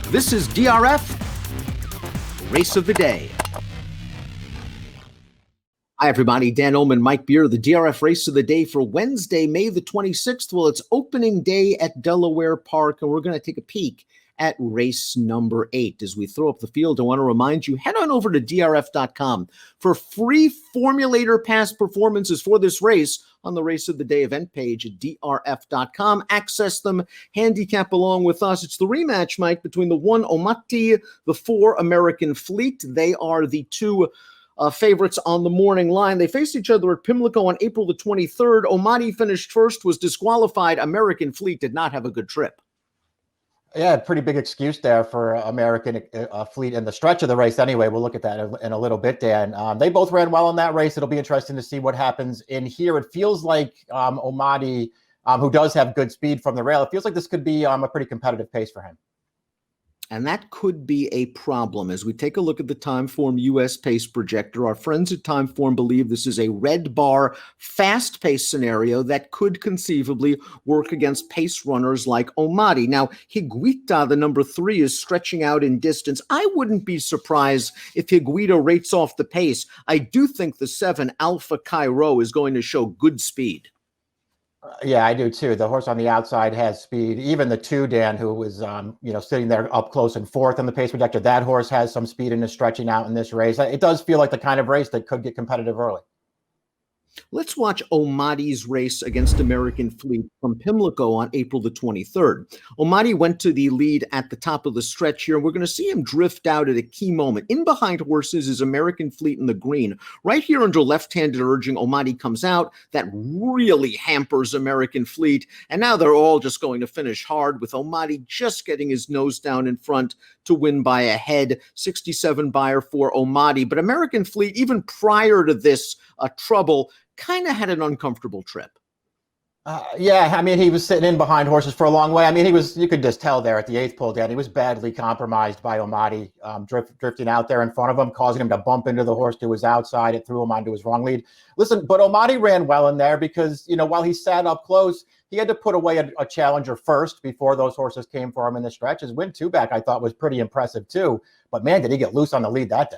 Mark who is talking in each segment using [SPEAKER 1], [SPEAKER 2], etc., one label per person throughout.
[SPEAKER 1] This is DRF Race of the Day. Hi, everybody. Dan Illman, Mike Beer, the DRF Race of the Day for Wednesday, May the 26th. Well, it's opening day at Delaware Park, and we're going to take a peek at race number 8. As we throw up the field, I want to remind you, head on over to DRF.com for free formulator past performances for this race on the Race of the Day event page at DRF.com. Access them, handicap along with us. It's the rematch, Mike, between the 1 Omadi, the 4 American Fleet. They are the two favorites on the morning line. They faced each other at Pimlico on April the 23rd. Omadi finished first, was disqualified. American Fleet did not have a good trip.
[SPEAKER 2] Yeah, pretty big excuse there for American Fleet in the stretch of the race anyway. We'll look at that in a little bit, Dan. They both ran well in that race. It'll be interesting to see what happens in here. It feels like Omadi, who does have good speed from the rail, it feels like this could be a pretty competitive pace for him.
[SPEAKER 1] And that could be a problem. As we take a look at the Timeform US pace projector, our friends at Timeform believe this is a red bar, fast pace scenario that could conceivably work against pace runners like Omadi. Now, Higuita, the number 3, is stretching out in distance. I wouldn't be surprised if Higuita rates off the pace. I do think the 7, Alpha Cairo, is going to show good speed.
[SPEAKER 2] Yeah, I do too. The horse on the outside has speed. Even the 2, Dan, who was, sitting there up close and 4th on the pace projector, that horse has some speed and is stretching out in this race. It does feel like the kind of race that could get competitive early.
[SPEAKER 1] Let's watch Omadi's race against American Fleet from Pimlico on April the 23rd. Omadi went to the lead at the top of the stretch here, and we're going to see him drift out at a key moment. In behind horses is American Fleet in the green. Right here under left-handed urging, Omadi comes out. That really hampers American Fleet, and now they're all just going to finish hard with Omadi just getting his nose down in front to win by a head. 67 buyer for Omadi, but American Fleet, even prior to this trouble, kind of had an uncomfortable trip.
[SPEAKER 2] Yeah, I mean, he was sitting in behind horses for a long way. I mean, you could just tell there at the 8th pull, Dan, he was badly compromised by Omadi, drifting out there in front of him, causing him to bump into the horse to his outside. It threw him onto his wrong lead. Listen, but Omadi ran well in there because, while he sat up close, he had to put away a challenger first before those horses came for him in the stretch. His win 2-back, I thought, was pretty impressive too. But man, did he get loose on the lead that day.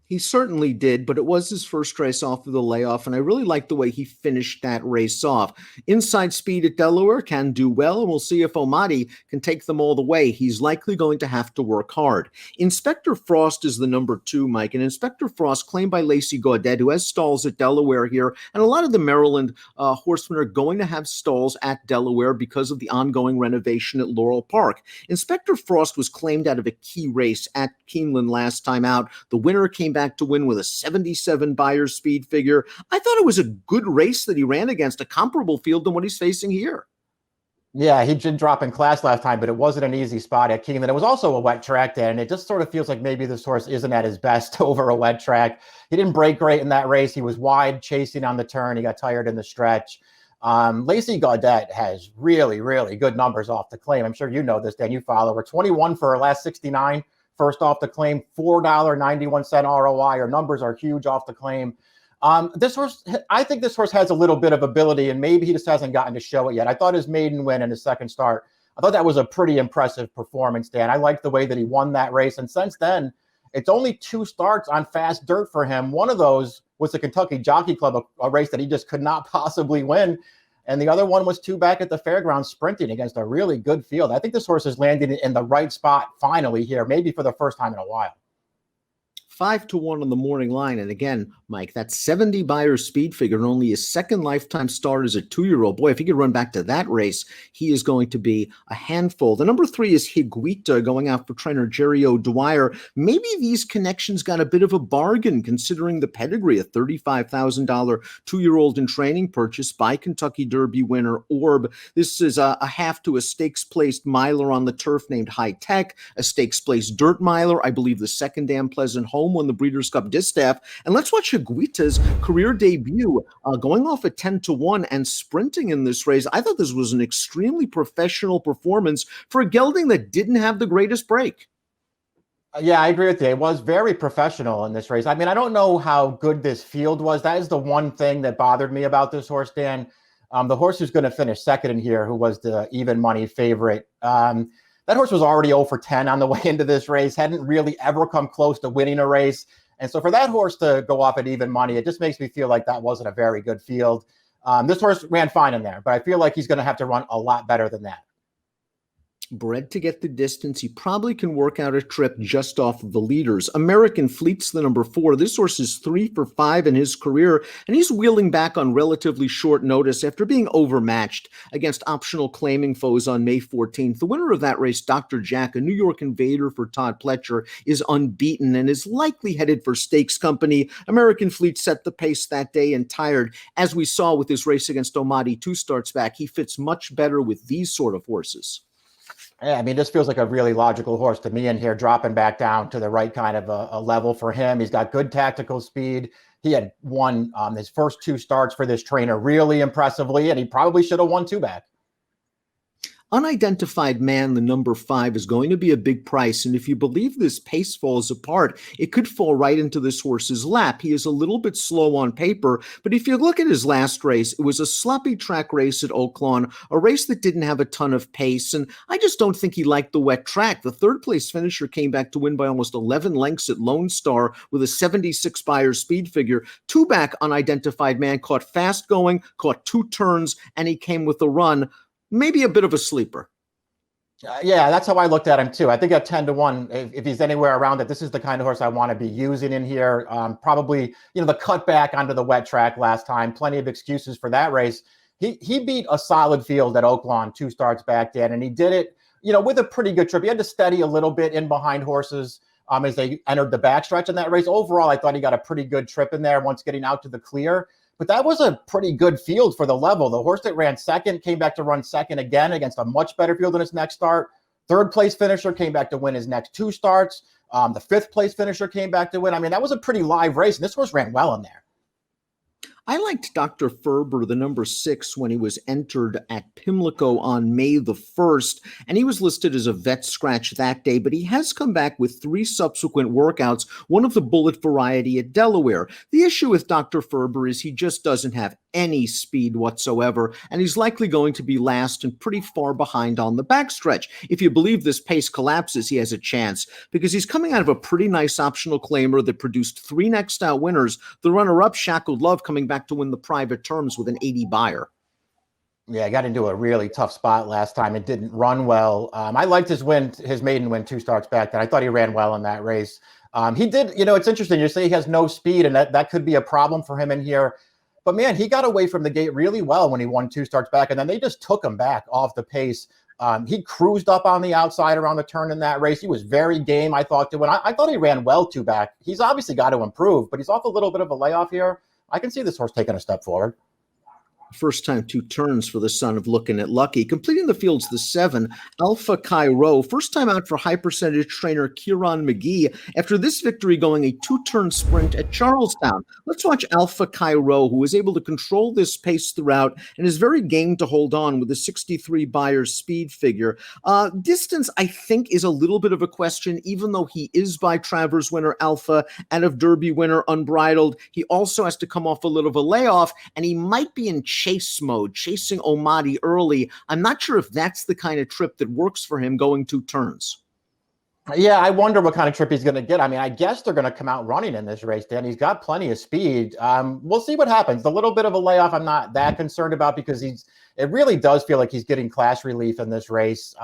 [SPEAKER 1] He certainly did, but it was his first race off of the layoff, and I really like the way he finished that race off. Inside speed at Delaware can do well, and we'll see if Omadi can take them all the way. He's likely going to have to work hard. Inspector Frost is the number 2, Mike, and Inspector Frost, claimed by Lacey Gaudet, who has stalls at Delaware here, and a lot of the Maryland horsemen are going to have stalls at Delaware because of the ongoing renovation at Laurel Park. Inspector Frost was claimed out of a key race at Keeneland last time out. The winner came back to win with a 77 buyer speed figure. I thought it was a good race that he ran against a comparable field than what he's facing here.
[SPEAKER 2] Yeah, he did drop in class last time, but it wasn't an easy spot at Keeneland. It was also a wet track then, and it just sort of feels like maybe this horse isn't at his best over a wet track. He didn't break great in that race. He was wide chasing on the turn. He got tired in the stretch. Lacey Gaudet has really, really good numbers off the claim. I'm sure you know this, Dan. You follow her. 21 for her last 69. First off the claim, $4.91 ROI. Her numbers are huge off the claim. This horse, I think this horse has a little bit of ability, and maybe he just hasn't gotten to show it yet. I thought his maiden win in his second start, I thought that was a pretty impressive performance, Dan. I liked the way that he won that race. And since then, it's only 2 starts on fast dirt for him. One of those was the Kentucky Jockey Club, a race that he just could not possibly win. And the other one was 2-back at the fairgrounds sprinting against a really good field. I think this horse is landing in the right spot finally here, maybe for the first time in a while.
[SPEAKER 1] 5-1 on the morning line. And again, Mike, that 70 buyer speed figure and only his second lifetime start as a 2-year-old. Boy, if he could run back to that race, he is going to be a handful. The number 3 is Higuita, going out for trainer Jerry O'Dwyer. Maybe these connections got a bit of a bargain considering the pedigree, a $35,000 2-year-old in training purchase by Kentucky Derby winner Orb. This is a half to a stakes-placed miler on the turf named High Tech, a stakes-placed dirt miler, I believe the second Dam Pleasant Home won the Breeders' Cup Distaff. And let's watch Higuita's career debut, going off at 10-1 and sprinting in this race. I thought this was an extremely professional performance for a gelding that didn't have the greatest break.
[SPEAKER 2] Yeah, I agree with you. It was very professional in this race. I mean, I don't know how good this field was. That is the one thing that bothered me about this horse, Dan. The horse who's going to finish second in here, who was the even money favorite, That horse was already 0 for 10 on the way into this race, hadn't really ever come close to winning a race. And so for that horse to go off at even money, it just makes me feel like that wasn't a very good field. This horse ran fine in there, but I feel like he's going to have to run a lot better than that.
[SPEAKER 1] Bred to get the distance, he probably can work out a trip just off of the leaders. American Fleet's the number 4. This horse is 3 for 5 in his career, and he's wheeling back on relatively short notice after being overmatched against optional claiming foes on May 14th. The winner of that race, Dr. Jack, a New York invader for Todd Pletcher, is unbeaten and is likely headed for stakes company. American Fleet set the pace that day and tired. As we saw with his race against Omadi 2 starts back, he fits much better with these sort of horses.
[SPEAKER 2] Yeah, I mean, this feels like a really logical horse to me in here, dropping back down to the right kind of a level for him. He's got good tactical speed. He had won his first 2 starts for this trainer really impressively, and he probably should have won 2 back.
[SPEAKER 1] Unidentified Man, the number 5, is going to be a big price, and if you believe this pace falls apart, it could fall right into this horse's lap. He is a little bit slow on paper, but if you look at his last race, it was a sloppy track race at Oaklawn, a race that didn't have a ton of pace, and I just don't think he liked the wet track. The third-place finisher came back to win by almost 11 lengths at Lone Star with a 76 Beyer speed figure. 2 back Unidentified Man caught fast going, caught 2 turns, and he came with a run. Maybe a bit of a sleeper.
[SPEAKER 2] Yeah, that's how I looked at him too. I think at 10 to 1, if he's anywhere around it, this is the kind of horse I want to be using in here. Probably, the cutback onto the wet track last time, plenty of excuses for that race. He beat a solid field at Oaklawn 2 starts back, Dan, and he did it, with a pretty good trip. He had to steady a little bit in behind horses as they entered the backstretch in that race. Overall, I thought he got a pretty good trip in there once getting out to the clear. But that was a pretty good field for the level. The horse that ran second came back to run second again against a much better field in his next start. Third place finisher came back to win his next 2 starts. The 5th place finisher came back to win. I mean, that was a pretty live race, and this horse ran well in there.
[SPEAKER 1] I liked Dr. Ferber, the number 6, when he was entered at Pimlico on May the 1st, and he was listed as a vet scratch that day, but he has come back with 3 subsequent workouts, one of the bullet variety at Delaware. The issue with Dr. Ferber is he just doesn't have any speed whatsoever, and he's likely going to be last and pretty far behind on the backstretch. If you believe this pace collapses, he has a chance, because he's coming out of a pretty nice optional claimer that produced 3 next out winners, the runner-up Shackled Love coming back to win the private terms with an 80 Beyer.
[SPEAKER 2] Yeah, I got into a really tough spot last time. It didn't run well. I liked his maiden win 2 starts back, and I thought he ran well in that race. He did, it's interesting. You say he has no speed, and that could be a problem for him in here. But man, he got away from the gate really well when he won 2 starts back, and then they just took him back off the pace. He cruised up on the outside around the turn in that race. He was very game, I thought, to win. I thought he ran well 2 back. He's obviously got to improve, but he's off a little bit of a layoff here. I can see this horse taking a step forward.
[SPEAKER 1] First time 2 turns for the son of Looking at Lucky. Completing the field's the 7, Alpha Cairo. First time out for high percentage trainer Kieran McGee after this victory going a 2-turn sprint at Charlestown. Let's watch Alpha Cairo, who was able to control this pace throughout and is very game to hold on with a 63 Beyer speed figure. Distance, I think, is a little bit of a question, even though he is by Travers winner Alpha and of Derby winner Unbridled. He also has to come off a little of a layoff, and he might be in chase mode, chasing Omadi early. I'm not sure if that's the kind of trip that works for him going 2 turns.
[SPEAKER 2] Yeah, I wonder what kind of trip he's going to get. I mean, I guess they're going to come out running in this race, Dan. He's got plenty of speed. We'll see what happens. The little bit of a layoff I'm not that concerned about because it really does feel like he's getting class relief in this race.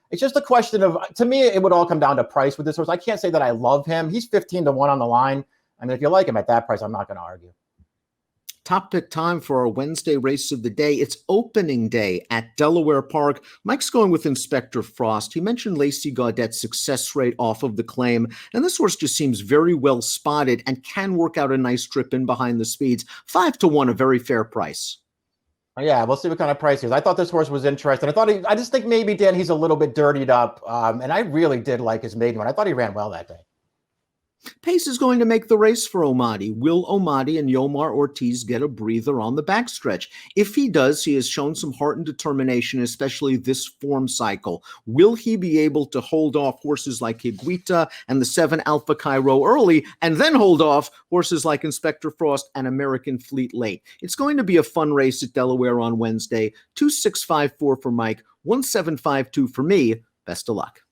[SPEAKER 2] It's just a question of, to me, it would all come down to price with this horse. I can't say that I love him. He's 15 to 1 on the line. I mean, if you like him at that price, I'm not going to argue.
[SPEAKER 1] Top pick time for our Wednesday race of the day. It's opening day at Delaware Park. Mike's going with Inspector Frost. He mentioned Lacey Gaudet's success rate off of the claim, and this horse just seems very well spotted and can work out a nice trip in behind the speeds. 5 to 1, a very fair price.
[SPEAKER 2] Yeah, we'll see what kind of price he is. I thought this horse was interesting. I just think maybe, Dan, he's a little bit dirtied up, and I really did like his maiden one. I thought he ran well that day.
[SPEAKER 1] Pace is going to make the race for Omadi. Will Omadi and Yomar Ortiz get a breather on the backstretch? If he does, he has shown some heart and determination, especially this form cycle. Will he be able to hold off horses like Higuita and the 7 Alpha Cairo early, and then hold off horses like Inspector Frost and American Fleet late? It's going to be a fun race at Delaware on Wednesday. 2654 for Mike, 1752 for me. Best of luck.